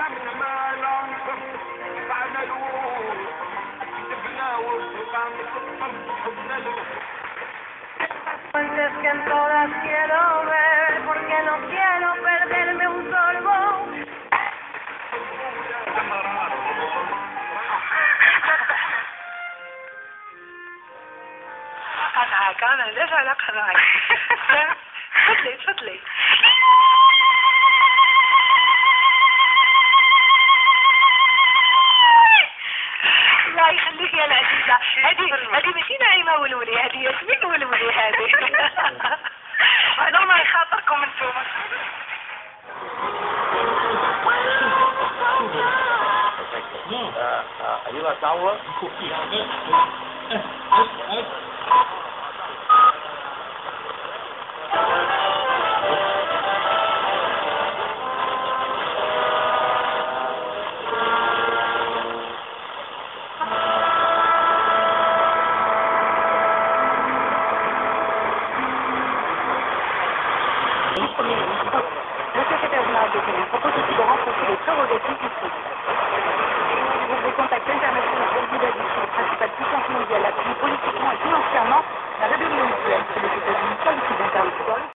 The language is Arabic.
من مالهم فعملوا كتبنا وفقا حبنا له. Fuentes que en todas quiero ver, porque no quiero perderme un sorbo. أنا ليش علاقة معك؟ تفضلي تفضلي. الله يخليك يا العزيزة، هذه ماشي نعيمة ولولي، هذه ياسمين ولولي هذه. هذا ما يخاطركم انتم. أيوة تعوض. Ne se fait pas de mal de faire, propose de rencontrer les prérogatives du